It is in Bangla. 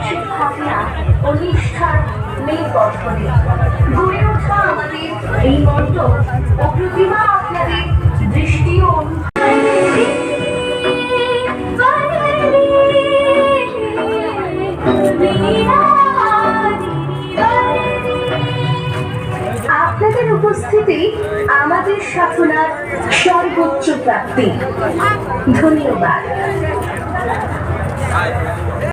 মানসিক ভাবনা ও নিষ্ঠার মেয়ে গঠনে গড়ে ওঠা আমাদের এই মণ্ডপ ও প্রতিমা আপনাদের দৃষ্টি ও আপনাদের উপস্থিতি আমাদের সাধনার সর্বোচ্চ প্রাপ্তি। ধন্যবাদ।